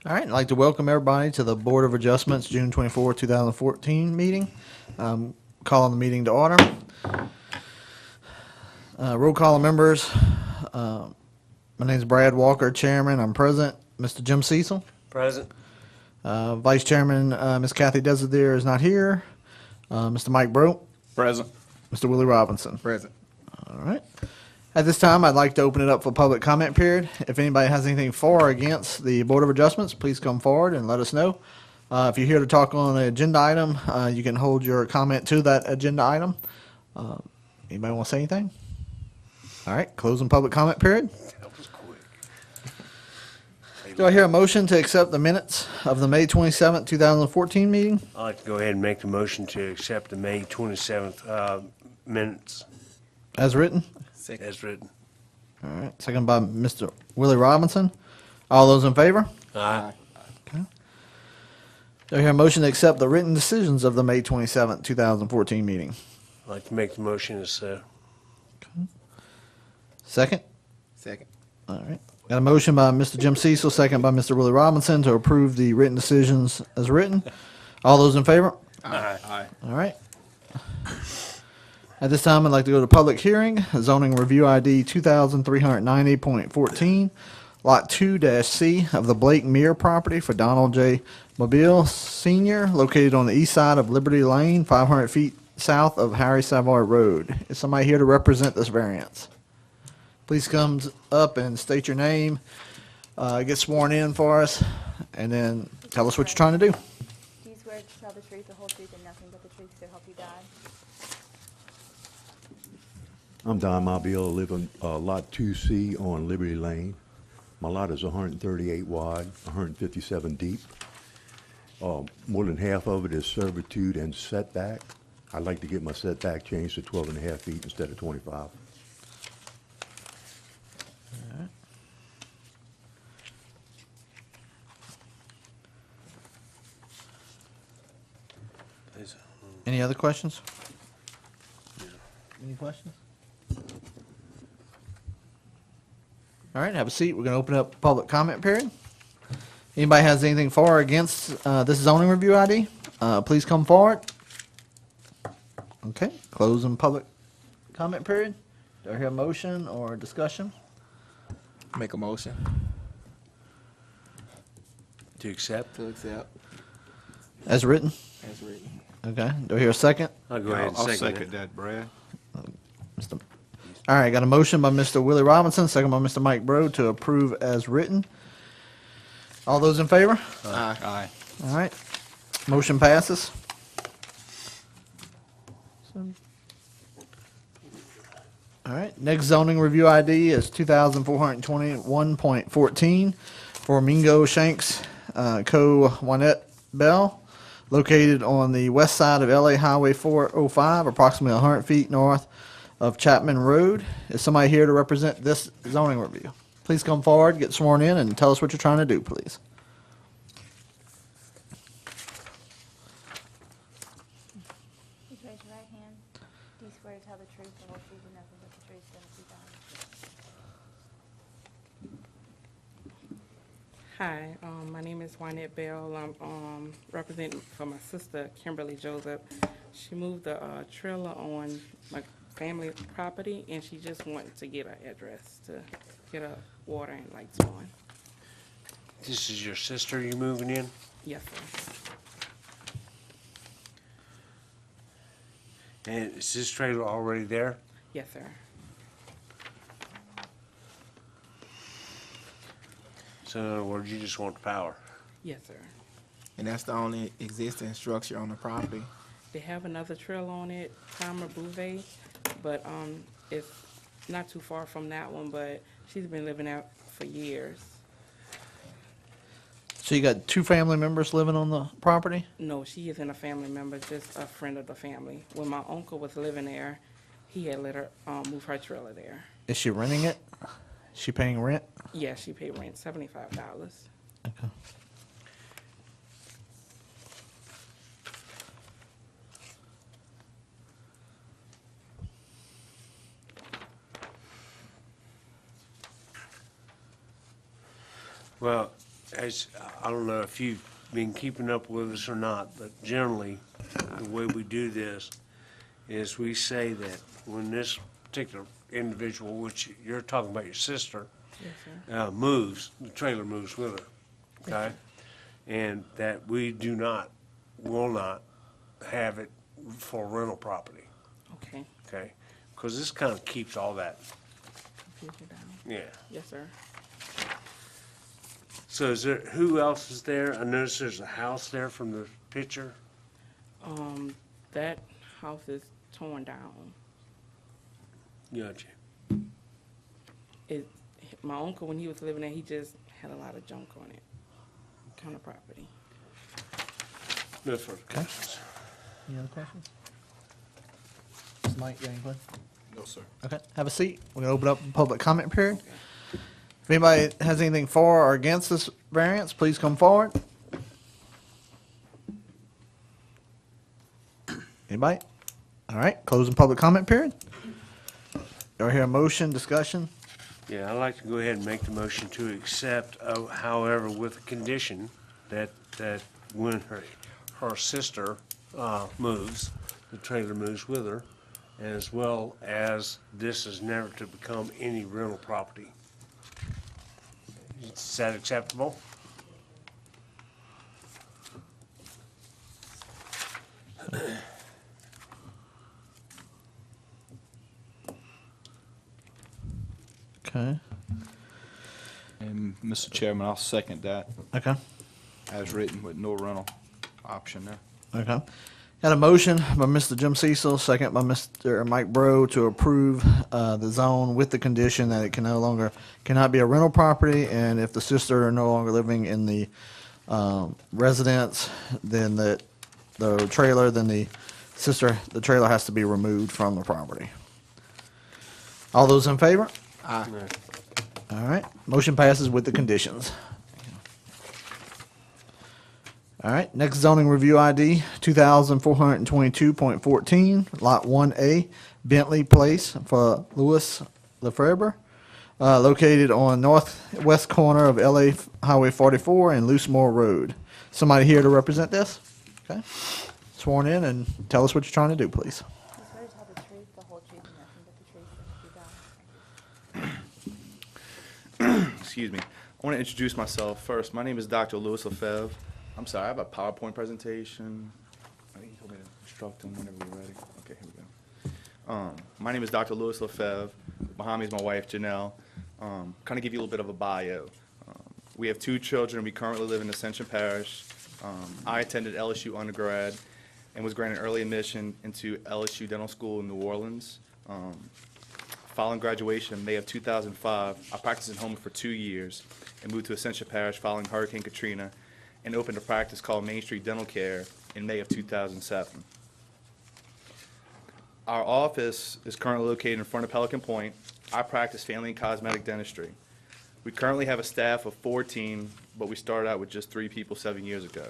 All right, I'd like to welcome everybody to the Board of Adjustments June 24, 2014 meeting. Calling the meeting to order. Roll call of members. My name is Brad Walker, Chairman. I'm present. Mr. Jim Cecil. Present. Vice Chairman, Ms. Kathy Desideer is not here. Mr. Mike Brope. Present. Mr. Willie Robinson. Present. All right. At this time, I'd like to open it up for public comment period. If anybody has anything for or against the Board of Adjustments, please come forward and let us know. If you're here to talk on an agenda item, you can hold your comment to that agenda item. Anybody want to say anything? All right, closing public comment period. That was quick. Do I hear a motion to accept the minutes of the May 27th, 2014 meeting? I'd like to go ahead and make the motion to accept the May 27th minutes As written? as written. All right, second by Mr. Willie Robinson. All those in favor? Aye. Okay. Do I hear a motion to accept the written decisions of the May 27th, 2014 meeting? I'd like to make the motion as Second? Second. All right. Got a motion by Mr. Jim Cecil, second by Mr. Willie Robinson to approve the written decisions as written. All those in favor? Aye. All right. At this time, I'd like to go to public hearing, zoning review ID 2390.14, Lot 2-C of the Blake Mere property for Donald J. Mobile Sr., located on the east side of Liberty Lane, 500 feet south of Harry Savoy Road. Is somebody here to represent this variance? Please come up and state your name, get sworn in for us, and then tell us what you're trying to do. Do you swear to tell the truth, the whole truth, and nothing but the truth, so help you God? I'm Don Mobile, I live on Lot 2C on Liberty Lane. My lot is 138 wide, 157 deep. More than half of it is servitude and setback. I'd like to get my setback changed to 12 and a half feet instead of 25. Any other questions? Any questions? All right, have a seat. We're going to open up public comment period. Anybody has anything for or against this zoning review ID? Please come forward. Okay, closing public comment period. Do I hear a motion or discussion? Make a motion to accept. to accept As written? as written. Okay, do I hear a second? I'll go ahead and I'll second second it. that, Brad. All right, got a motion by Mr. Willie Robinson, second by Mr. Mike Bro to approve as written. All those in favor? Aye. Aye. All right, motion passes. All right, next zoning review ID is 2421.14 for Mingo Shanks Co. Juanette Bell, located on the west side of LA Highway 405, approximately 100 feet north of Chapman Road. Is somebody here to represent this zoning review? Please come forward, get sworn in, and tell us what you're trying to do, please. Please raise your right hand. Do you swear to tell the truth, the whole truth, and nothing but the truth, so help you God? Hi, my name is Juanette Bell. I'm representing for my sister, Kimberly Joseph. She moved the trailer on my family property, and she just wanted to get an address to get her water and lights on. This is your sister you moving in? Yes, sir. And is this trailer already there? Yes, sir. So in other words, you just want the power. Yes, sir. And that's the only existing structure on the property. They have another trailer on it, Palmer Bouvet, but it's not too far from that one, but she's been living out for years. So you got two family members living on the property? No, she isn't a family member, just a friend of the family. When my uncle was living there, he had let her move her trailer there. Is she renting it? Is she paying rent? Yeah, she paid rent, $75. Okay. Well, as, I don't know if you've been keeping up with us or not, but generally, the way we do this is we say that when this particular individual, which you're talking about your sister, Yes, sir. moves, the trailer moves with her, okay? And that we will not have it for rental property, Okay. okay? Because this kind of keeps all that, Confusion down. yeah. Yes, sir. So who else is there? I noticed there's a house there from the picture. That house is torn down. Gotcha. My uncle, when he was living there, he just had a lot of junk on it, on the property. No further questions. Any other questions? Mr. Mike, you got any questions? No, sir. Okay, have a seat. We're gonna open up the public comment period. If anybody has anything for or against this variance, please come forward. Anybody? All right, closing public comment period. Do I hear a motion, discussion? Yeah, I'd like to go ahead and make the motion to accept, however, with the condition that when her sister moves, the trailer moves with her, as well as this is never to become any rental property. Is that acceptable? Okay, And Mr. Chairman, I'll second that okay, as written with no rental option there. okay. Got a motion by Mr. Jim Cecil, second by Mr. Mike Bro to approve the zone with the condition that it cannot be a rental property, and if the sister are no longer living in the residence, then the trailer has to be removed from the property. All those in favor? Aye. All right, motion passes with the conditions. All right, next zoning review ID, 2422.14, Lot 1A, Bentley Place for Louis Lefebvre, located on northwest corner of LA Highway 44 and Loosemore Road. Somebody here to represent this? Okay, sworn in, and tell us what you're trying to do, please. You swear to tell the truth, the whole truth, and nothing but the truth, so help you God. Excuse me. I want to introduce myself first. My name is Dr. Louis Lefebvre. I'm sorry, I have a PowerPoint presentation. I think he told me to instruct him whenever we're ready. Okay, here we go. My name is Dr. Louis Lefebvre. Behind me is my wife, Janelle. Kind of give you a little bit of a bio. We have 2 children. We currently live in Ascension Parish. I attended LSU undergrad and was granted early admission into LSU Dental School in New Orleans. Following graduation in May of 2005, I practiced in Houma for 2 years and moved to Ascension Parish following Hurricane Katrina and opened a practice called Main Street Dental Care in May of 2007. Our office is currently located in front of Pelican Point. I practice family and cosmetic dentistry. We currently have a staff of 14, but we started out with just 3 people 7 years ago.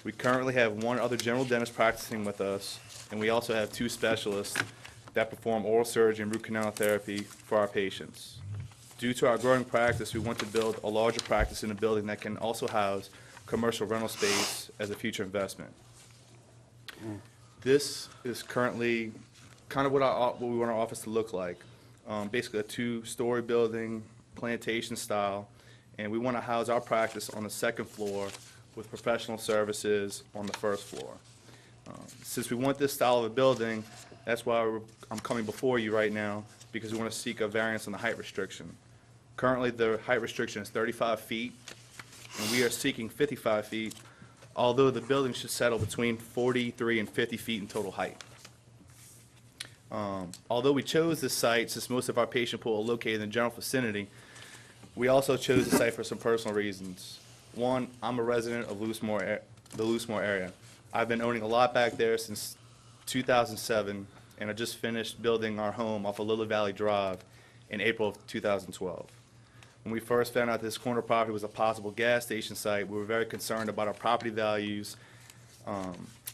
We currently have 1 other general dentist practicing with us, and we also have 2 specialists that perform oral surgery and root canal therapy for our patients. Due to our growing practice, we want to build a larger practice in a building that can also house commercial rental space as a future investment. This is currently kind of what we want our office to look like. Basically a 2-story building, plantation style, and we want to house our practice on the 2nd floor with professional services on the 1st floor. Since we want this style of a building, that's why I'm coming before you right now, because we want to seek a variance on the height restriction. Currently, the height restriction is 35 feet, and we are seeking 55 feet, although the building should settle between 43 and 50 feet in total height. Although we chose this site, since most of our patient pool are located in the general vicinity, we also chose the site for some personal reasons. One, I'm a resident of the Loosemore area. I've been owning a lot back there since 2007, and I just finished building our home off of Lily Valley Drive in April of 2012. When we first found out this corner property was a possible gas station site, we were very concerned about our property values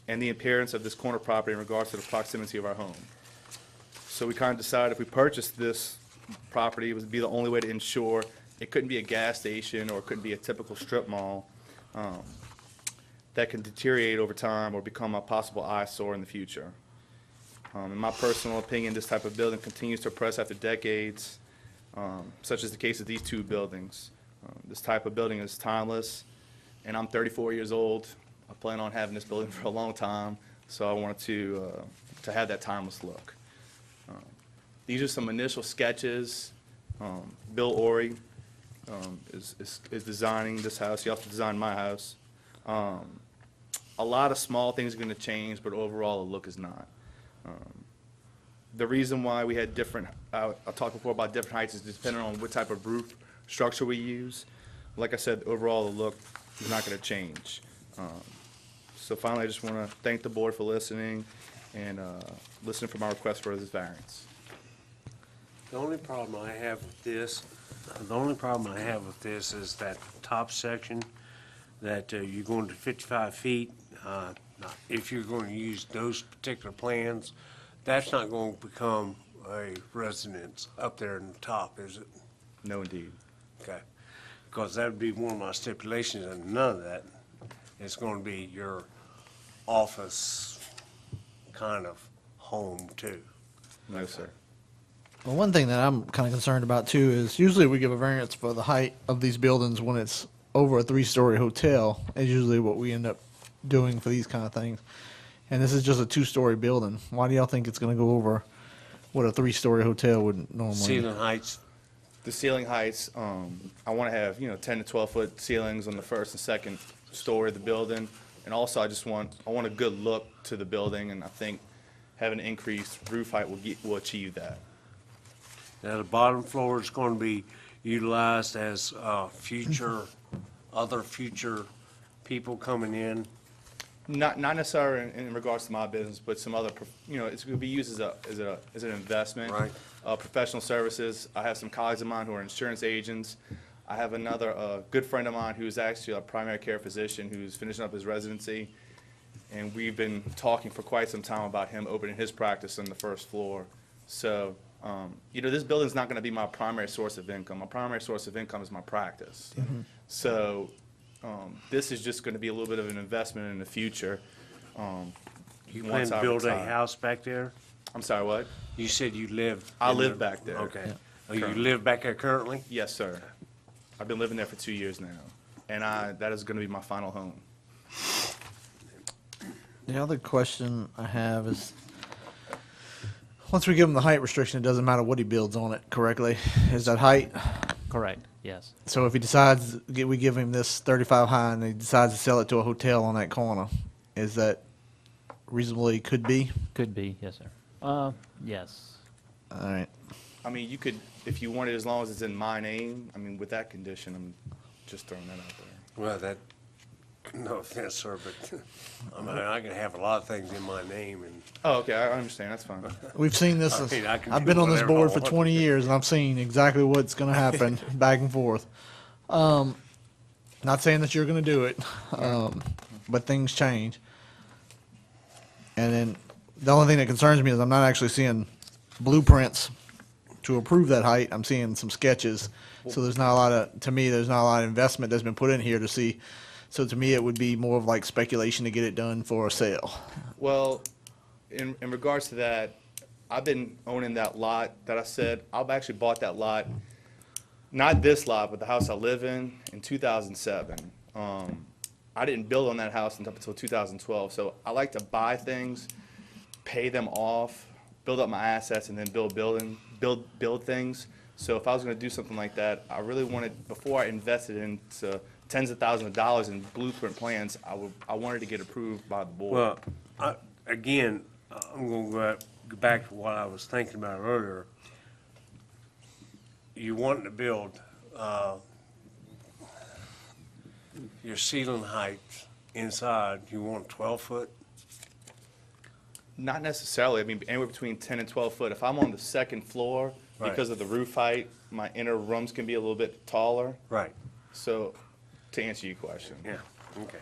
and the appearance of this corner property in regards to the proximity of our home. So we kind of decided if we purchased this property, it would be the only way to ensure It couldn't be a gas station, or it couldn't be a typical strip mall that can deteriorate over time or become a possible eyesore in the future. In my personal opinion, this type of building continues to oppress after decades, such as the case of these two buildings. This type of building is timeless, and I'm 34 years old. I plan on having this building for a long time, so I wanted to have that timeless look. These are some initial sketches. Bill Ori is designing this house. He also designed my house. A lot of small things are going to change, but overall the look is not. The reason why we had different, I talked before about different heights, is depending on what type of roof structure we use. Like I said, overall the look is not going to change. So finally, I just want to thank the board for listening and listening for my request for this variance. The only problem I have with this is that top section, that you're going to 55 feet. If you're going to use those particular plans, that's not going to become a residence up there in the top, is it? No, indeed. Okay. Because that would be one of my stipulations, and none of that. It's going to be your office kind of home too. No, sir. Well, one thing that I'm kind of concerned about too is usually we give a variance for the height of these buildings when it's over a 3-story hotel, is usually what we end up doing for these kind of things. And this is just a 2-story building. Why do y'all think it's going to go over what a 3-story hotel would normally? Ceiling heights, The ceiling heights, I want to have, 10 to 12 foot ceilings on the first and second story of the building. And also I want a good look to the building, and I think having an increased roof height will achieve that. now the bottom floor is going to be utilized as other future people coming in. Not necessarily in regards to my business, but some other, it's going to be used as an investment. Right. Professional services. I have some colleagues of mine who are insurance agents. I have another good friend of mine who's actually a primary care physician who's finishing up his residency. And we've been talking for quite some time about him opening his practice on the first floor. So, this building's not going to be my primary source of income. My primary source of income is my practice. So, this is just going to be a little bit of an investment in the future. You plan to build a house back there? I'm sorry, what? You said you lived. I in live the- back there. Okay. Yeah. Oh, you Currently. live back there currently? Yes, sir. I've been living there for 2 years now, and that is going to be my final home. The other question I have is, once we give him the height restriction, it doesn't matter what he builds on it, correctly? Is that height? Correct, yes. So if he decides, we give him this 35 high and he decides to sell it to a hotel on that corner, is that reasonably could be? Could be, yes, sir. Yes. All right. I mean, you could, if you want it, as long as it's in my name. I mean, with that condition, I'm just throwing that out there. Well, no offense, sir, but I can have a lot of things in my name, and Oh, okay, I understand. That's fine. We've seen this. I mean, I can I've do been on this whatever I board for want. 20 years, and I've seen exactly what's going to happen back and forth. Not saying that you're going to do it, but things change. And then the only thing that concerns me is I'm not actually seeing blueprints to approve that height. I'm seeing some sketches. So there's not a lot of, to me, there's not a lot of investment that's been put in here to see. So to me, it would be more of like speculation to get it done for a sale. Well, in regards to that, I've been owning that lot that I said. I've actually bought that lot, not this lot, but the house I live in 2007. I didn't build on that house until 2012. So I like to buy things, pay them off, build up my assets, and then build things. So if I was going to do something like that, I really wanted, before I invested into tens of thousands of dollars in blueprint plans, I wanted to get approved by the board. well, again, I'm going to go back to what I was thinking about earlier. You wanting to build your ceiling height inside, you want 12 foot? Not necessarily. I mean, anywhere between 10 and 12 foot. If I'm on the second floor, Right. because of the roof height, my inner rooms can be a little bit taller. Right, So, to answer your question. yeah, okay.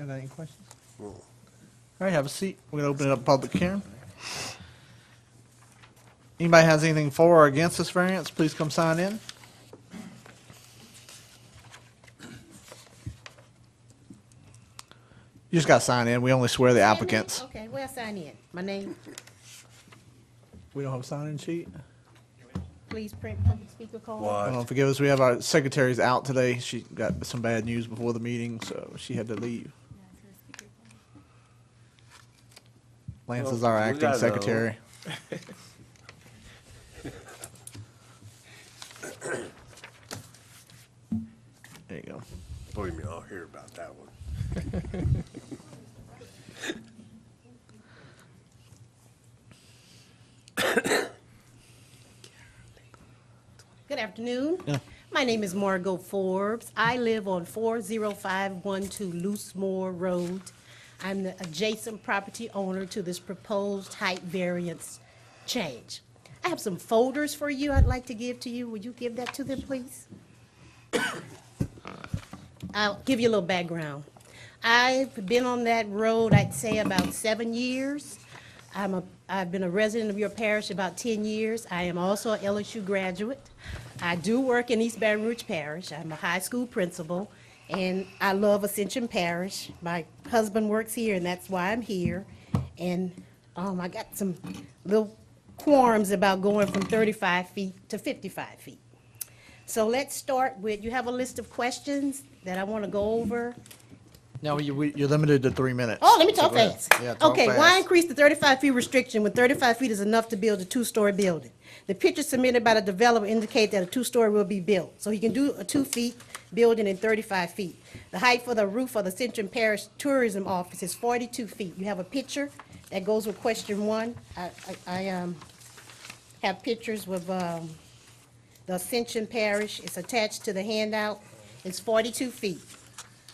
Any questions? Well, All right, have a seat. We're going to open it up public hearing. Anybody has anything for or against this variance, please come sign in. You just got to sign in. We only swear the applicants. Okay, well, sign in. My name, We don't have a sign-in sheet? please print from the speaker card. What? Forgive us, we have our secretary's out today. She got some bad news before the meeting, so she had to leave. Lance is our Well, we acting gotta know. secretary. There you go. Believe me, I'll hear about that one. Good afternoon. Yeah. My name is Margot Forbes. I live on 40512 Loosemore Road. I'm the adjacent property owner to this proposed height variance change. I have some folders for you I'd like to give to you. Would you give that to them, please? I'll give you a little background. I've been on that road, I'd say, about 7 years. I've been a resident of your parish about 10 years. I am also an LSU graduate. I do work in East Baton Rouge Parish. I'm a high school principal, and I love Ascension Parish. My husband works here, and that's why I'm here. And I got some little qualms about going from 35 feet to 55 feet. So let's start with, you have a list of questions that I want to go over. No, you're limited to 3 minutes. Oh, let me So talk go ahead. fast. Yeah, talk Okay, fast. why increase the 35 feet restriction when 35 feet is enough to build a two-story building? The pictures submitted by the developer indicate that a two-story will be built. So he can do a 2 feet building in 35 feet. The height for the roof of the Ascension Parish Tourism Office is 42 feet. You have a picture that goes with question 1. I have pictures with the Ascension Parish. It's attached to the handout. It's 42 feet.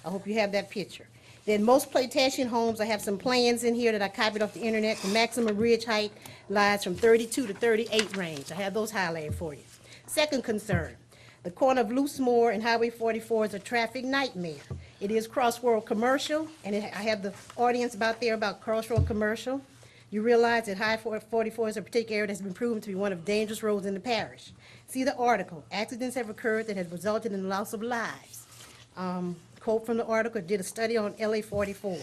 I hope you have that picture. Then most plantation homes, I have some plans in here that I copied off the internet. The maximum ridge height lies from 32 to 38 range. I have those highlighted for you. Second concern, the corner of Loosemore and Highway 44 is a traffic nightmare. It is crossroad commercial, and I have the audience about there about crossroad commercial. You realize that Highway 44 is a particular area that's been proven to be one of dangerous roads in the parish. See the article. Accidents have occurred that have resulted in the loss of lives. Quote from the article, did a study on LA 44.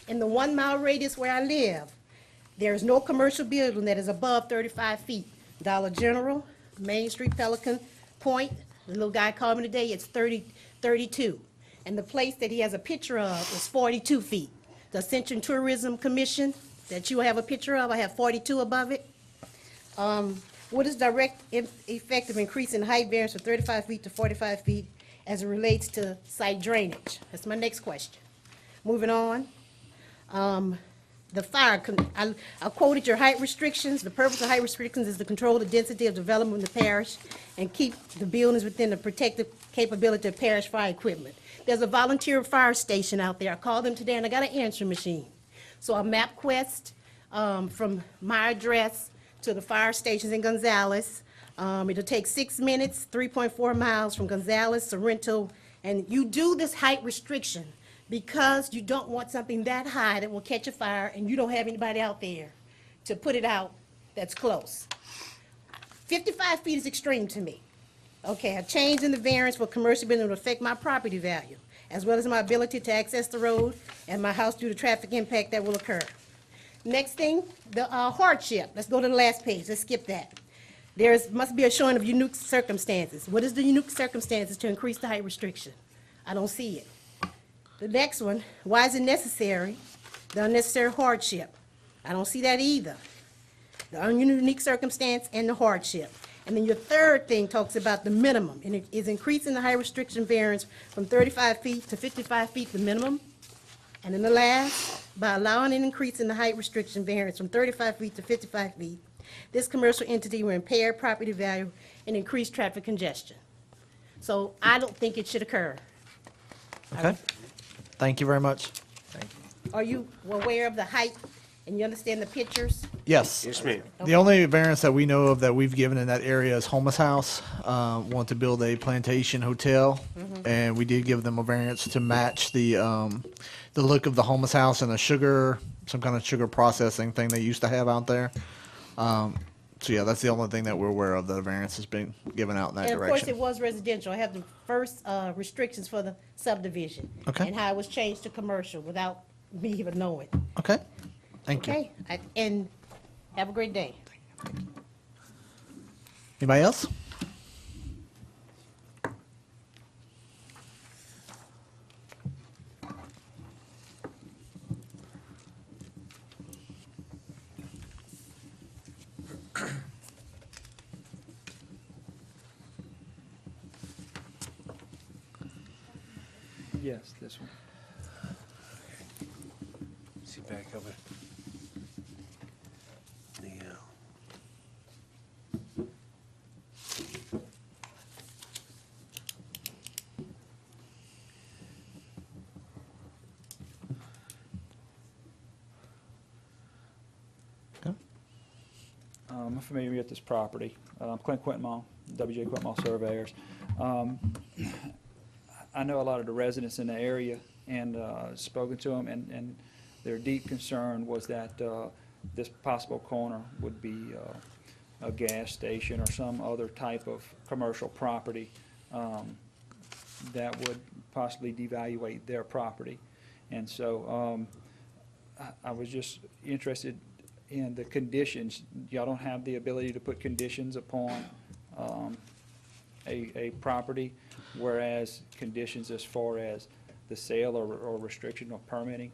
In the 1 mile radius where I live, there is no commercial building that is above 35 feet. Dollar General, Main Street, Pelican Point, the little guy called me today, it's 32. And the place that he has a picture of is 42 feet. The Ascension Tourism Commission that you have a picture of, I have 42 above it. What is direct effect of increasing height variance from 35 feet to 45 feet as it relates to site drainage? That's my next question. Moving on. The fire, I quoted your height restrictions. The purpose of height restrictions is to control the density of development in the parish and keep the buildings within the protective capability of parish fire equipment. There's a volunteer fire station out there. I called them today and I got an answering machine. So a MapQuest from my address to the fire stations in Gonzales. It'll take 6 minutes, 3.4 miles from Gonzales, Sorrento, and you do this height restriction because you don't want something that high that will catch a fire and you don't have anybody out there to put it out that's close. 55 feet is extreme to me. Okay, a change in the variance for commercial building will affect my property value, as well as my ability to access the road and my house due to traffic impact that will occur. Next thing, the hardship. Let's go to the last page. Let's skip that. Must be a showing of unique circumstances. What is the unique circumstances to increase the height restriction? I don't see it. The next one, why is it necessary? The unnecessary hardship. I don't see that either. The unique circumstance and the hardship. And then your third thing talks about the minimum, and it is increasing the height restriction variance from 35 feet to 55 feet, the minimum. And then the last, by allowing an increase in the height restriction variance from 35 feet to 55 feet, this commercial entity will impair property value and increase traffic congestion. So I don't think it should occur. Okay. Thank you very much. Are you aware of the height and you understand the pictures? Yes. Yes, ma'am. The only variance that we know of that we've given in that area is Homeless House, want to build a plantation hotel. And we did give them a variance to match the look of the Homeless House and some kind of sugar processing thing they used to have out there. So yeah, that's the only thing that we're aware of that a variance has been given out in that And of course, it direction. was residential. I have the first restrictions for the subdivision. Okay. And how it was changed to commercial without me even knowing. Okay, thank you. Okay, and have a great day. Anybody else? Yes, this one. See back up it. The, Okay. I'm familiar with this property. I'm Clint Quintmall, W.J. Quintmall Surveyors. I know a lot of the residents in the area and spoken to them, and their deep concern was that this possible corner would be a gas station or some other type of commercial property that would possibly devaluate their property. And so I was just interested in the conditions. Y'all don't have the ability to put conditions upon a property, whereas conditions as far as the sale or restriction of permitting?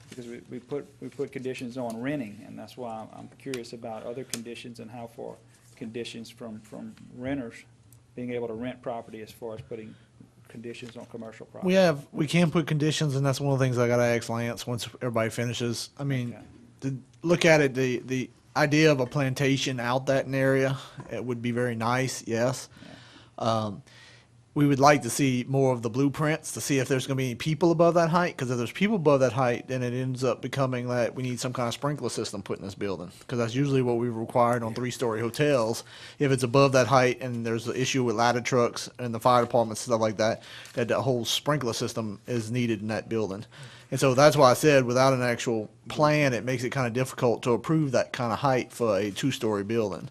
Because we put conditions on renting, and that's why I'm curious about other conditions and how for conditions from renters being able to rent property as far as putting conditions on commercial property. We can put conditions, and that's one of the things I gotta ask Lance once everybody finishes. I mean, Okay. to look at it, the idea of a plantation out that area, it would be very nice, yes. We would like to see more of the blueprints to see if there's gonna be any people above that height, because if there's people above that height, then it ends up becoming that we need some kind of sprinkler system put in this building, because that's usually what we've required on three-story hotels. If it's above that height and there's an issue with ladder trucks and the fire departments, stuff like that, that the whole sprinkler system is needed in that building. And so that's why I said, without an actual plan, it makes it kind of difficult to approve that kind of height for a two-story building.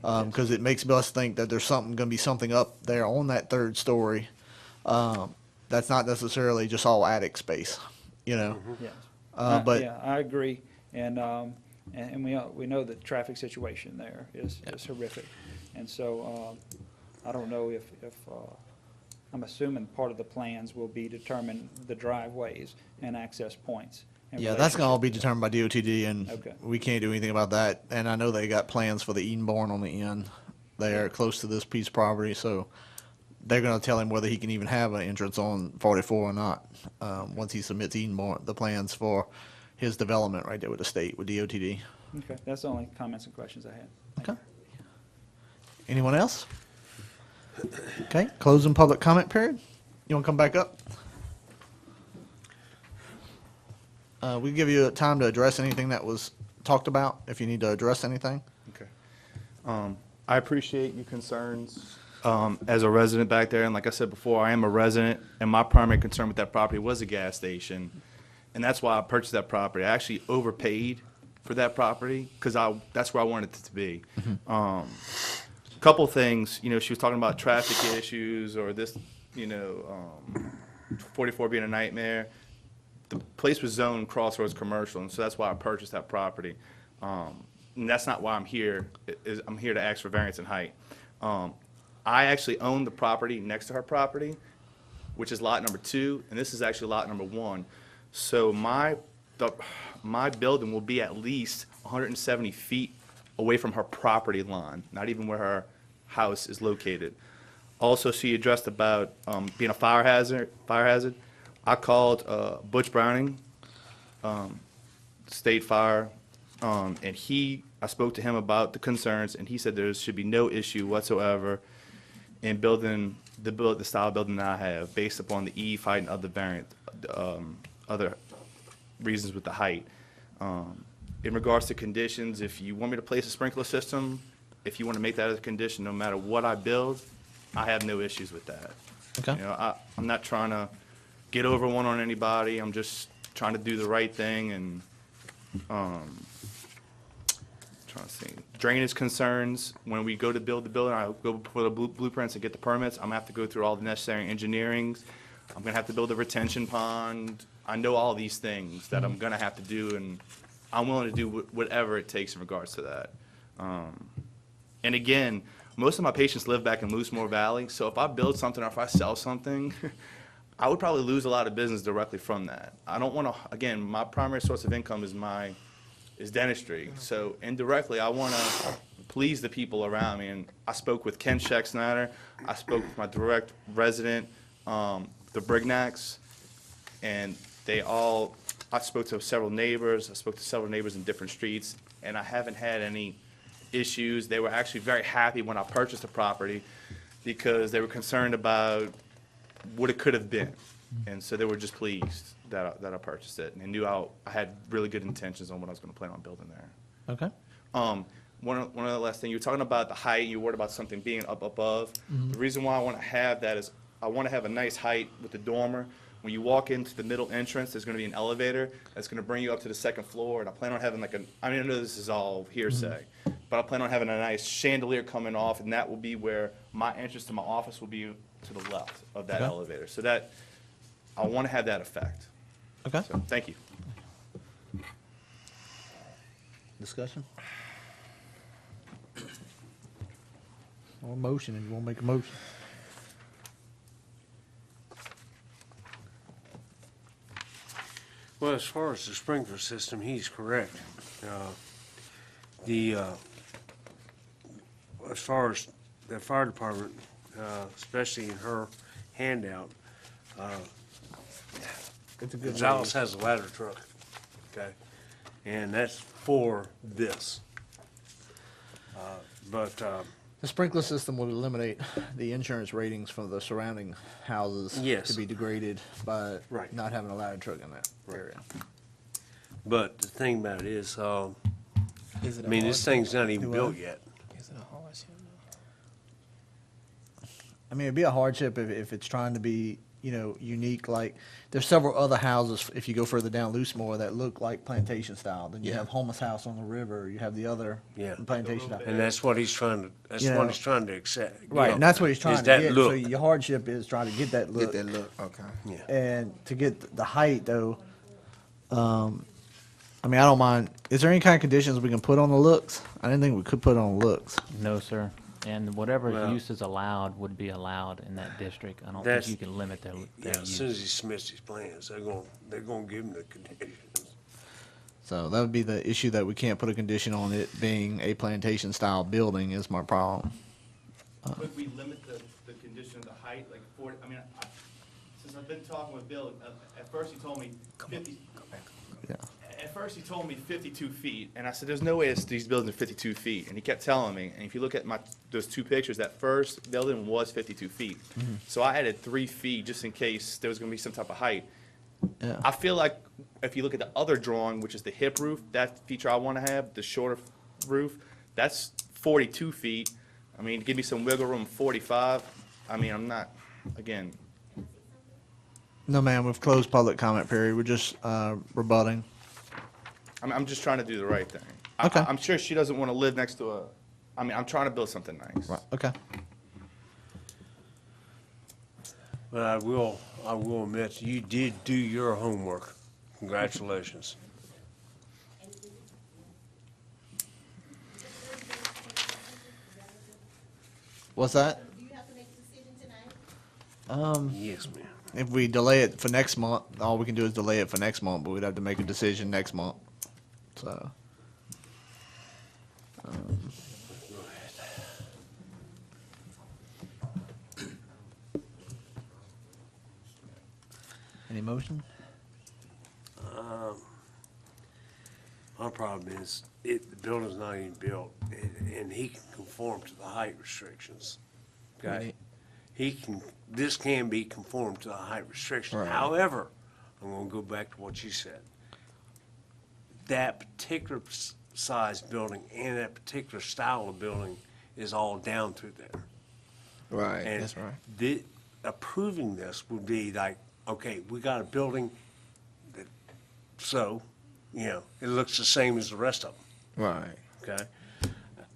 Because it makes us think that there's going to be something up there on that third story that's not necessarily just all attic space, you know? Yes. But Yeah, I agree, and we know the traffic situation there is horrific. And so, I don't know if I'm assuming part of the plans will be determine the driveways and access points. in yeah, that's going to all be relationship to determined by DOTD, and Okay. we can't do anything about that. And I know they got plans for the Edenborn on the end there, close to this piece of property, so they're going to tell him whether he can even have an entrance on 44 or not, once he submits Edenborn, the plans for his development right there with the state, with DOTD. Okay, that's the only comments and questions I had. Thank Okay. Anyone else? Okay, closing public comment period. You want to come back up? We give you time to address anything that was talked about, if you need to address anything. Okay. I appreciate your concerns as a resident back there, and like I said before, I am a resident, and my primary concern with that property was a gas station, and that's why I purchased that property. I actually overpaid for that property because that's where I wanted it to be. Couple things, you know, she was talking about traffic issues or this, you know, 44 being a nightmare. The place was zoned crossroads commercial, and so that's why I purchased that property. And that's not why I'm here. I'm here to ask for variance in height. I actually own the property next to her property, which is lot number 2, and this is actually lot number 1. So my building will be at least 170 feet away from her property line, not even where her house is located. Also, she addressed about being a fire hazard. I called Butch Browning, State Fire, and I spoke to him about the concerns, and he said there should be no issue whatsoever in building the style of building that I have, based upon the eve height and other reasons with the height. In regards to conditions, if you want me to place a sprinkler system, if you want to make that as a condition, no matter what I build, I have no issues with that. Okay. You know, I'm not trying to get over one on anybody. I'm just trying to do the right thing and trying trying to see. Drainage concerns, when we go to build the building, I go for the blueprints and get the permits, I'm gonna have to go through all the necessary engineerings. I'm gonna have to build a retention pond. I know all these things that I'm gonna have to do, and I'm willing to do whatever it takes in regards to that. And again, most of my patients live back in Loosemore Valley, so if I build something or if I sell something, I would probably lose a lot of business directly from that. I don't wanna, again, my primary source of income is dentistry. So indirectly, I want to please the people around me. And I spoke with Ken Scheck-Snyder. I spoke with my direct resident, the Brignacks, and I spoke to several neighbors. I spoke to several neighbors in different streets, and I haven't had any issues. They were actually very happy when I purchased the property because they were concerned about what it could have been. And so they were just pleased that I purchased it, and they knew I had really good intentions on what I was going to plan on building there. Okay. One of the last thing, you were talking about the height, and you were worried about something being up above. The reason why I want to have that is I want to have a nice height with the dormer. When you walk into the middle entrance, there's going to be an elevator that's going to bring you up to the second floor, and I plan on having I know this is all hearsay, but I plan on having a nice chandelier coming off, and that will be where my entrance to my office will be to the left of that Okay. elevator. So that, I want to have that effect. Okay. So, thank you. Discussion? Or motion, if you want to make a motion. Well, as far as the sprinkler system, he's correct. As far as the fire department, especially in her handout, It's a good Gonzalez has a ladder truck, okay? And that's for this. The sprinkler system would eliminate the insurance ratings from the surrounding houses Yes. to be degraded by Right. not having a ladder truck in that area. But the thing about it is, Is it I mean, this thing's not even Do built what? yet. Is it a hardship? I mean, it'd be a hardship if it's trying to be, unique. Like, there's several other houses, if you go further down Loosemore, that look like plantation style. Then you Yeah. have Homeless House on the river, you have the other Yeah. plantation style. And that's what he's trying to, Yeah. accept. you Right, know, and that's what he's trying is to that get. So look. your hardship is trying to get that look. Get that look, okay. Yeah. And to get the height, though, I mean, I don't mind. Is there any kind of conditions we can put on the looks? I didn't think we could put on looks. No, sir. And whatever Well- use is allowed would be allowed in that district. I don't That's- think you can limit their Yeah, as use. soon as he submits his plans, they're gonna give him the conditions. So that would be the issue, that we can't put a condition on it being a plantation-style building is my problem. Could we limit the condition of the height, like since I've been talking with Bill, at first he told me 50. Yeah. At first, he told me 52 feet, and I said, there's no way these buildings are 52 feet. And he kept telling me, and if you look at those two pictures, that first building was 52 feet. So I added 3 feet just in case there was going to be some type of height. Yeah. I feel like if you look at the other drawing, which is the hip roof, that feature I want to have, the shorter roof, that's 42 feet. I mean, give me some wiggle room, 45. I mean, I'm not, again, No, ma'am, we've closed public comment period. We're just rebutting. I'm just trying to do the right thing. Okay. I'm sure she doesn't want to live next to I'm trying to build something nice. Right, okay. But I will admit, you did do your homework. Congratulations. What's that? Do you have to make a decision tonight? Yes, ma'am. If we delay it for next month, all we can do is delay it for next month, but we'd have to make a decision next month. So. Any motion? My problem is, the building's not even built, and he can conform to the height restrictions. Okay? This can be conformed to the height restriction. Right. However, I'm gonna go back to what you said. That particular size building and that particular style of building is all down through there. Right, And that's right. approving this would be like, okay, we got a building that, so, it looks the same as the rest of them, Right. okay?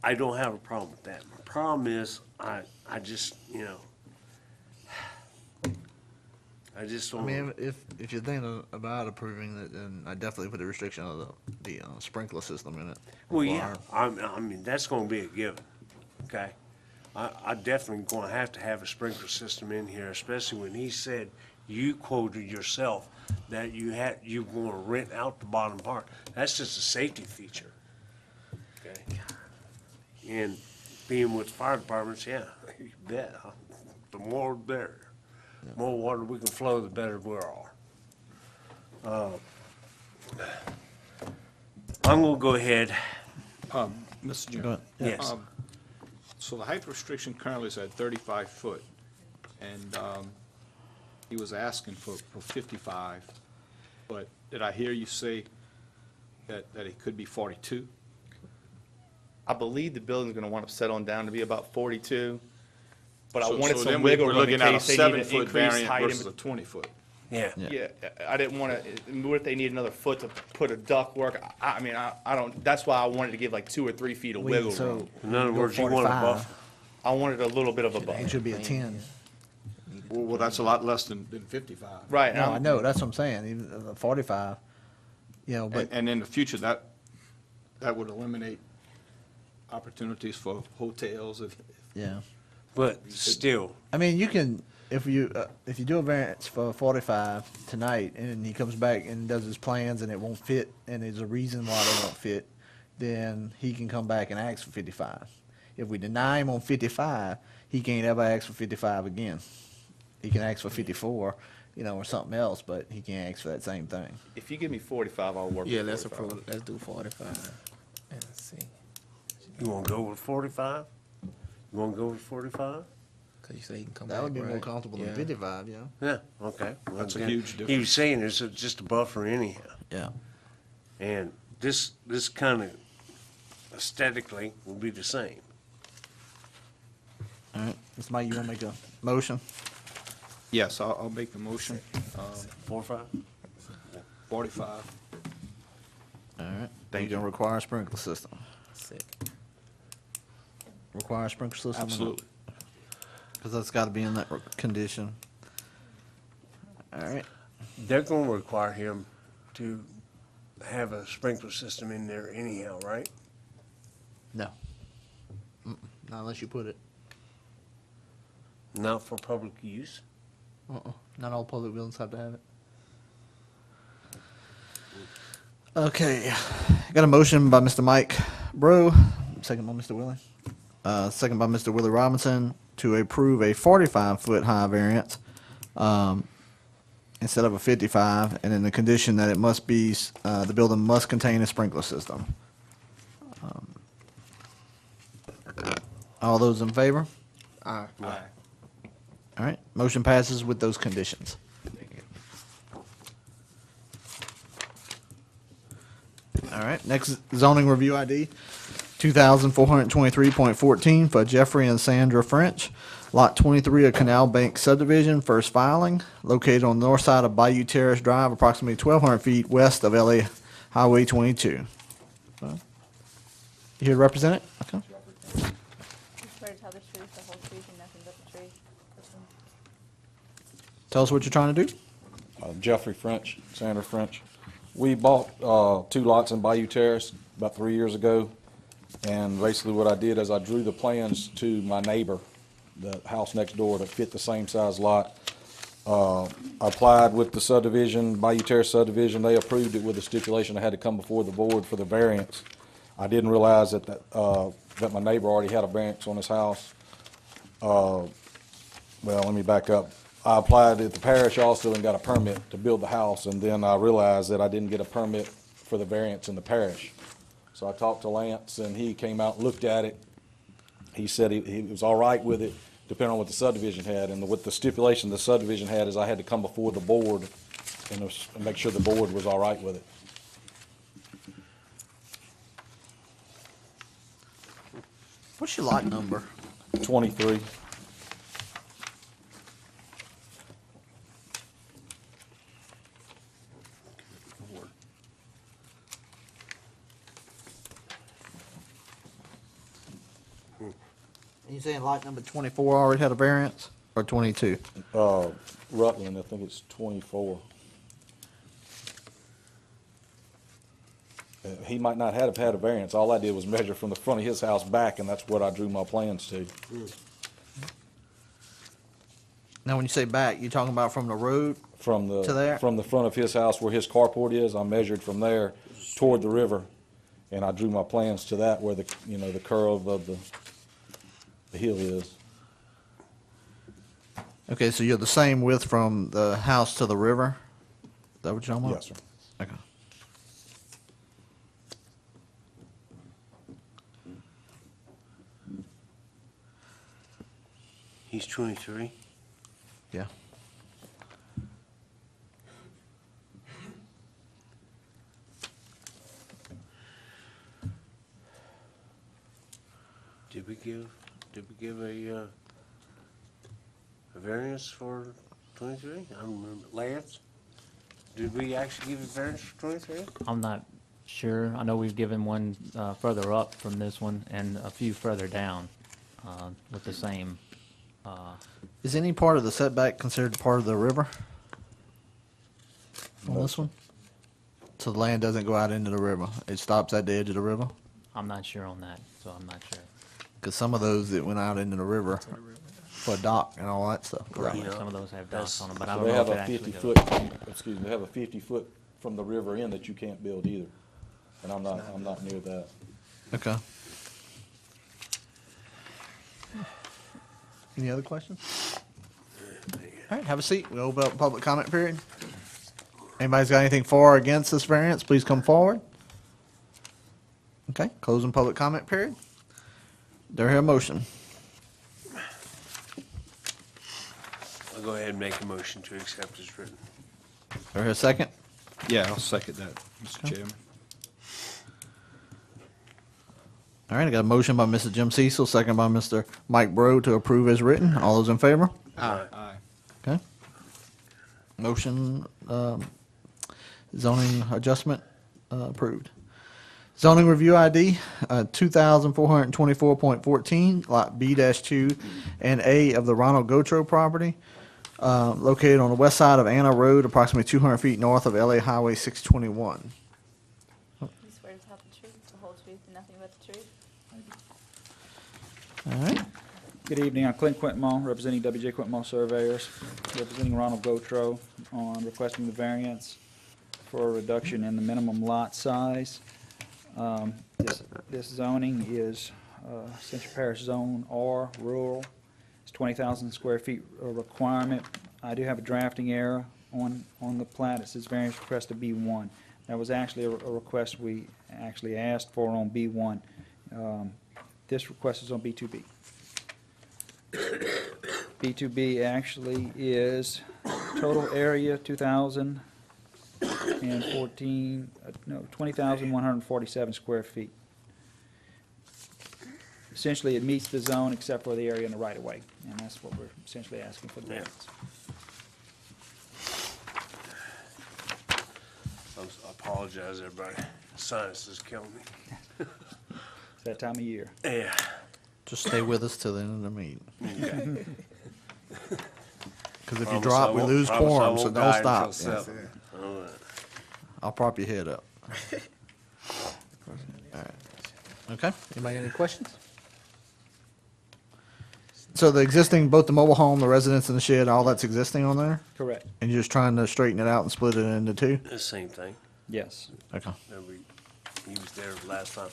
I don't have a problem with that. My problem is, I just, I just I don't. mean, if you're thinking about approving it, then I definitely put a restriction of the sprinkler system in it. Well, yeah, I mean, that's gonna be a given, okay? I definitely gonna have to have a sprinkler system in here, especially when he said, you quoted yourself that you gonna rent out the bottom part. That's just a safety feature, okay? And being with fire departments, yeah, you bet, the more the better. The more water we can flow, the better we are. I'm gonna go ahead, Mr. Go Chairman. ahead. yes. So the height restriction currently is at 35 foot, and he was asking for 55, but did I hear you say that it could be 42? I believe the building's gonna want to settle down to be about 42, but I So- wanted so some then wiggle we're room in looking at a case they need an 7-foot increased variant height. versus a 20-foot. Yeah. Yeah, I didn't want to, what if they need another foot to put a ductwork? I mean, I don't, that's why I wanted to give like 2 or 3 feet of wiggle room. In other words, you want a buffer. I wanted a little bit of a It buffer. should be a 10. Well, that's a lot less than 55. Right, No, I I'm- know, that's what I'm saying, even 45, but, And in the future, that would eliminate opportunities for hotels if yeah. But still, I mean, you can, if you do a variance for 45 tonight, and he comes back and does his plans and it won't fit, and there's a reason why they won't fit, then he can come back and ask for 55. If we deny him on 55, he can't ever ask for 55 again. He can ask for 54, or something else, but he can't ask for that same thing. if you give me 45, I'll work Yeah, with let's 45. approve, let's do 45 and see. you wanna go with 45? You wanna go with 45? Cause you say he can come back, That would be more right? comfortable than Yeah. 55, yeah. Yeah, okay. Well, That's a then, huge He difference. was saying it's just a buffer anyhow. Yeah. And this kind of aesthetically will be the same. All right, Mr. Mike, you want to make a motion? Yes, I'll make the motion. 4 or 5? 45. All right. Thank You gonna require a sprinkler system? Sick. Require a sprinkler system? Absolutely. Because that's got to be in that condition. All right. They're gonna require him to have a sprinkler system in there anyhow, right? No. Not unless you put it. Not for public use? Not all public buildings have to have it. Okay. Got a motion by Mr. Mike Bro, second by Mr. Willie. Second by Mr. Willie Robinson to approve a 45-foot high variance instead of a 55, and in the condition that it must be, the building must contain a sprinkler system. All those in favor? Aye. All right, motion passes with those conditions. All right, next zoning review ID, 2423.14 for Jeffrey and Sandra French, Lot 23 of Canal Bank subdivision, first filing, located on the north side of Bayou Terrace Drive, approximately 1,200 feet west of LA Highway 22. You here to represent it? Okay. You swear to tell the truth, the whole truth, and nothing but the truth. Tell us what you're trying to do. Jeffrey French, Sandra French. We bought 2 lots in Bayou Terrace about 3 years ago, and basically what I did is I drew the plans to my neighbor, the house next door, that fit the same size lot. I applied with the subdivision, Bayou Terrace subdivision. They approved it with a stipulation I had to come before the board for the variance. I didn't realize that my neighbor already had a variance on his house. Well, let me back up. I applied at the parish also and got a permit to build the house, and then I realized that I didn't get a permit for the variance in the parish. So I talked to Lance, and he came out and looked at it. He said he was all right with it, depending on what the subdivision had. And with the stipulation the subdivision had is I had to come before the board and make sure the board was all right with it. What's your lot number? 23. You saying lot number 24 already had a variance, or 22? Rutland, I think it's 24. He might not have had a variance. All I did was measure from the front of his house back, and that's what I drew my plans to. Now, when you say back, you talking about from the road? From the, To there? from the front of his house where his carport is, I measured from there toward the river, and I drew my plans to that where the, you know, the curve of the hill is. Okay, so you're the same width from the house to the river? Is that what you're talking about? Yes, sir. Okay. He's 23. Yeah. Did we give a variance for 23? I don't remember. Lance? Did we actually give a variance for 23? I'm not sure. I know we've given one further up from this one and a few further down with the same. Is any part of the setback considered part of the river? On No, this sir. one? So the land doesn't go out into the river? It stops at the edge of the river? I'm not sure on that, so I'm not sure. Because some of those that went out into the river for a dock and all that stuff. Right. Yeah. Some of those have docks on them, but I So don't they know if have it a actually 50 goes. foot, excuse me, they have a 50 foot from the river in that you can't build either. And I'm not near that. Okay. Any other questions? All right, have a seat. We'll open up public comment period. Anybody's got anything for or against this variance, please come forward. Okay, closing public comment period. Do I hear a motion? I'll go ahead and make a motion to accept as written. Do I hear a second? Yeah, I'll second that, Mr. Okay. Chairman. All right, I got a motion by Mr. Jim Cecil, second by Mr. Mike Bro to approve as written. All those in favor? Aye. Okay. Motion, zoning adjustment, approved. Zoning review ID, 2424.14, lot B-2 and A of the Ronald Gotro property, located on the west side of Anna Road, approximately 200 feet north of LA Highway 621. You swear to tell the truth, the whole truth, and nothing but the truth? All right. Good evening, I'm Clint Quintmall, representing WJ Quintmall Surveyors, representing Ronald Gotro on requesting the variance for a reduction in the minimum lot size. This zoning is Ascension Parish Zone R, rural. It's 20,000 square feet requirement. I do have a drafting error on the plat. It says variance request to B1. That was actually a request we actually asked for on B1. This request is on B2B. B2B actually is total area 20,147 square feet. Essentially, it meets the zone except for the area in the right of way, and that's what we're essentially asking for the Yeah. variance. I apologize, everybody. Sinus is killing me. It's that time of year. Yeah. Just stay with us till the end of the meeting. Okay. Because if you Promise drop, I we won't- lose promise I quorum, so won't don't die stop. until 7. All right. I'll prop your head up. All right. Okay, anybody got any questions? So the existing, both the mobile home, the residence, and the shed, all that's existing on there? Correct. And you're just trying to straighten it out and split it into two? The same thing. Yes. Okay. He was there last time.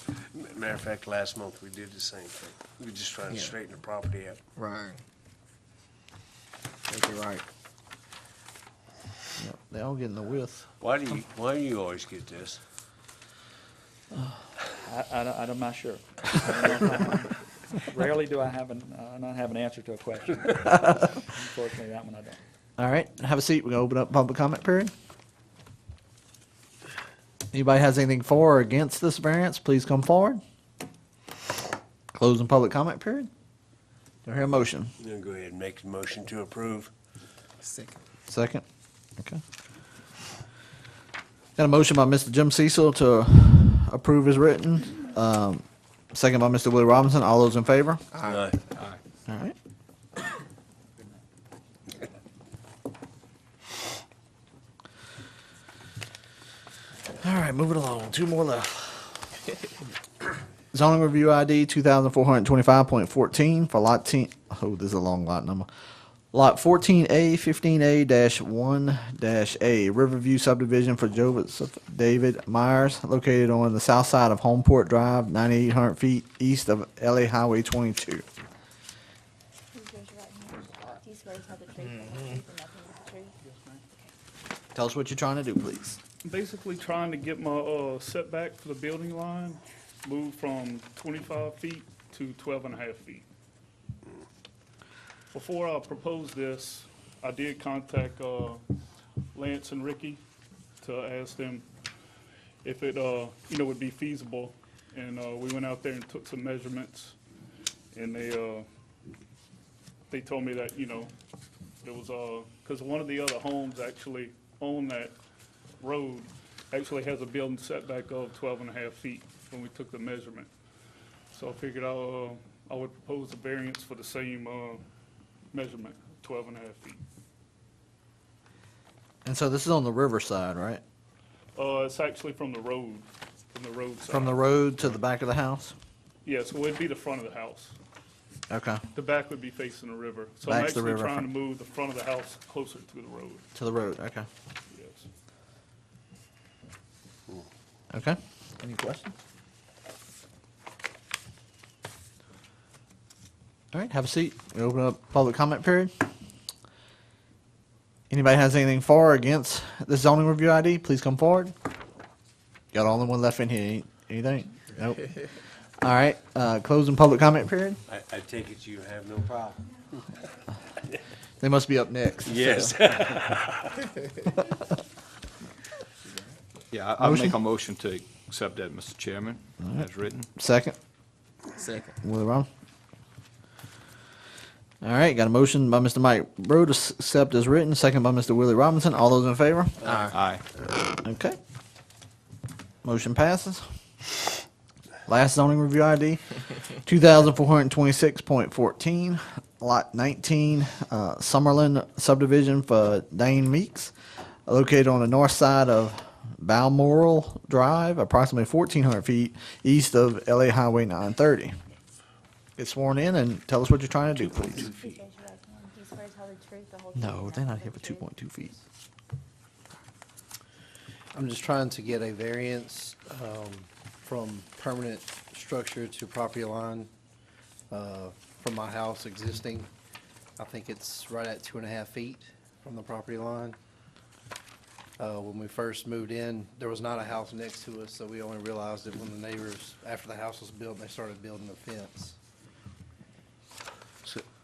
Matter of fact, last month we did the same thing. We were just trying to straighten the property out. Right. Make it right. Yep, they all get in the width. Why do you always get this? I'm not sure. I don't know. Rarely do I not have an answer to a question. Unfortunately, that one I don't. All right, have a seat. We're gonna open up public comment period. Anybody has anything for or against this variance, please come forward. Closing public comment period. Do I hear a motion? I'm gonna go ahead and make the motion to approve. Second. Second? Okay. Got a motion by Mr. Jim Cecil to approve as written. Second by Mr. Willie Robinson. All those in favor? Aye. Aye. All right, moving along. Two more left. Zoning review ID 2425.14 for lot 10. Oh, this is a long lot number. Lot 14A, 15A-1-A, Riverview subdivision for Joseph David Myers, located on the south side of Homeport Drive, 9,800 feet east of LA Highway 22. Please raise your right hand. Do you swear to tell the truth, the whole truth, and nothing but the truth? Tell us what you're trying to do, please. Basically trying to get my setback for the building line moved from 25 feet to 12 and a half feet. Before I proposed this, I did contact Lance and Ricky to ask them if it, would be feasible. And we went out there and took some measurements, and they told me that, there was, because one of the other homes actually on that road actually has a building setback of 12 and a half feet when we took the measurement. So I figured I would propose a variance for the same measurement, 12 and a half feet. And so this is on the riverside, right? It's actually from the road side. From the road to the back of the house? Yeah, so it'd be the front of the house. Okay, The back would be facing the river. So Back's I'm the actually river trying to front. move the front of the house closer to the road, to the road, okay. yes. Okay. Any questions? All right, have a seat. We open up public comment period. Anybody has anything for or against this zoning review ID, please come forward. Got only one left in here. Anything? Nope. All right, closing public comment period. I take it you have no problem. They must be up next. Yes. Yeah, I'll Motion? make a motion to accept that, Mr. Chairman, as written. Second, Second. Willie Ron. All right, got a motion by Mr. Mike Brew to accept as written, second by Mr. Willie Robinson. All those in favor? Aye. Okay. Motion passes. Last zoning review ID, 2426.14, lot 19, Summerlin subdivision for Dane Meeks, located on the north side of Balmoral Drive, approximately 1,400 feet east of LA Highway 930. Get sworn in and tell us what you're trying to do, please. Please raise your right hand. Do you swear to tell the truth, the whole truth, No, and they're not nothing here for but the truth? 2.2 feet. I'm just trying to get a variance from permanent structure to property line from my house existing. I think it's right at 2.5 feet from the property line. When we first moved in, there was not a house next to us, so we only realized it when the neighbors, after the house was built, they started building the fence.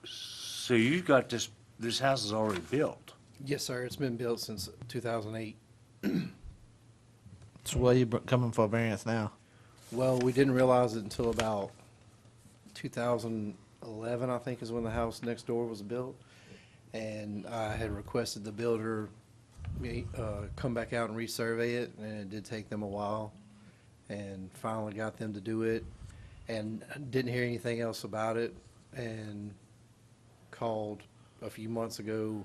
So you got this house is already built. Yes, sir, it's been built since 2008. So why are you coming for a variance now? Well, we didn't realize it until about 2011, I think, is when the house next door was built. And I had requested the builder come back out and resurvey it, and it did take them a while. And finally got them to do it, and didn't hear anything else about it. And called a few months ago,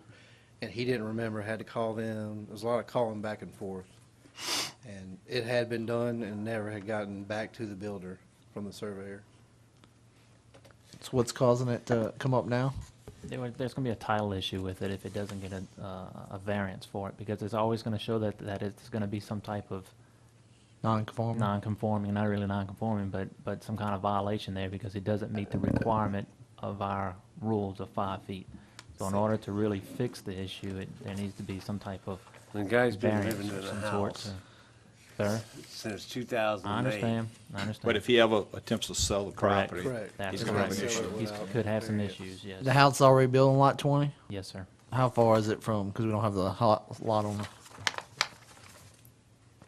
and he didn't remember, had to call them. There was a lot of calling back and forth. And it had been done and never had gotten back to the builder from the surveyor. So what's causing it to come up now? There's going to be a title issue with it if it doesn't get a variance for it, because it's always going to show that it's going to be some type of Non-conforming? non-conforming, not really non-conforming, but some kind of violation there, because it doesn't meet the requirement of our rules of 5 feet. So in order to really fix the issue, there needs to be some type of The guy's been variance living in of the some sort. house Sir, since 2008. I understand. But if he ever attempts to sell the Correct. property, Correct. That's he's gonna have an correct. issue. He could have some issues, yes. The house is already built on lot 20? Yes, sir. How far is it from, because we don't have the lot on the,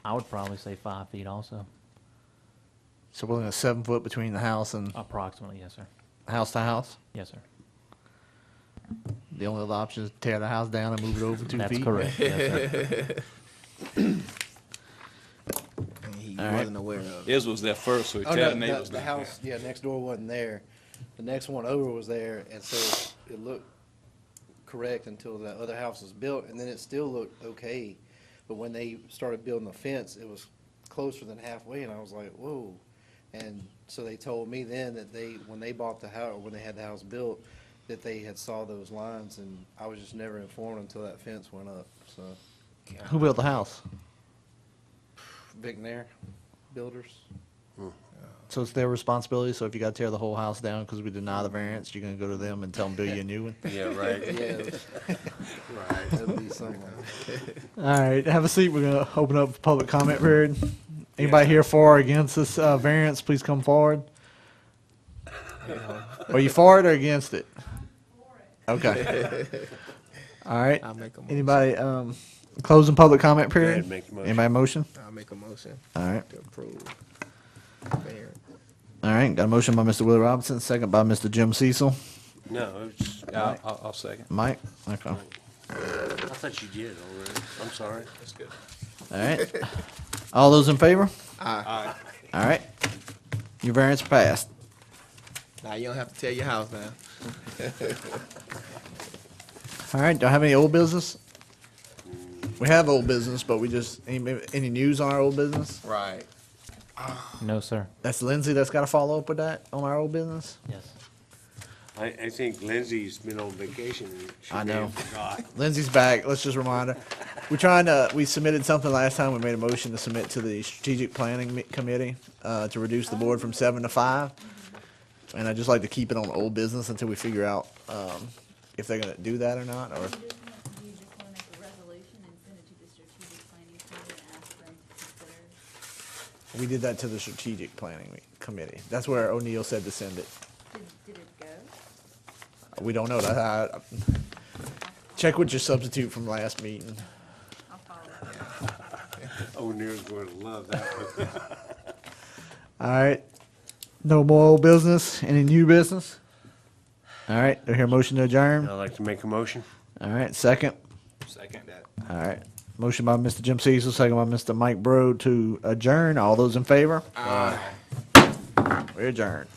I would probably say 5 feet also, so we're looking at 7 foot between the house and approximately, yes, sir. house to house? Yes, sir. The only other option is tear the house down and move it over 2 feet? That's correct, yes, sir. He All right. wasn't aware of it. His was there first, so he Oh, tell no, the neighbors. the house, yeah, next door wasn't there. The next one over was there, and so it looked correct until the other house was built, and then it still looked okay. But when they started building the fence, it was closer than halfway, and I was like, whoa. And so they told me then that when they bought the house, or when they had the house built, that they had saw those lines, and I was just never informed until that fence went up, so. Who built the house? Big Nair Builders. So it's their responsibility, so if you gotta tear the whole house down because we deny the variance, you're gonna go to them and tell them build you a new one? Yeah, right. Yeah. Right, that'd be something. All right, have a seat. We're gonna open up the public comment period. Anybody here for or against this variance, please come forward. Are you for it or against it? Okay. All right. I'll make a motion. Anybody, closing public comment Go ahead period? and make the motion. Anybody motion? I'll make a motion All right. to approve. Variance. All right, got a motion by Mr. Willie Robinson, second by Mr. Jim Cecil. No, it's, I'll second. Mike? Okay. I thought you did already. I'm sorry. That's good. All right. All those in favor? Aye. All right. Your variance passed. Now you don't have to tear your house down. All right, do I have any old business? We have old business, but we just, any news on our old business? Right. No, sir. That's Lindsay that's got to follow up with that on our old business? Yes. I think Lindsay's been on vacation. And she I may know. have forgot. Lindsay's back. Let's just remind her. We submitted something last time. We made a motion to submit to the strategic planning committee to reduce the board from 7 to 5. And I'd just like to keep it on old business until we figure out if they're going to do that or not, or. You just want to make a resolution and send it to the strategic planning committee and ask them to consider. We did that to the strategic planning committee. That's where O'Neill said to send it. Did it go? We don't know that. Check with your substitute from last meeting. I'll follow up. O'Neill's going to love that one. All right. No more old business. Any new business? All right. Do I hear a motion to adjourn? I'd like to make a motion. All right. Second. Second that. All right. Motion by Mr. Jim Cecil, second by Mr. Mike Broad to adjourn. All those in favor? Aye. We adjourn.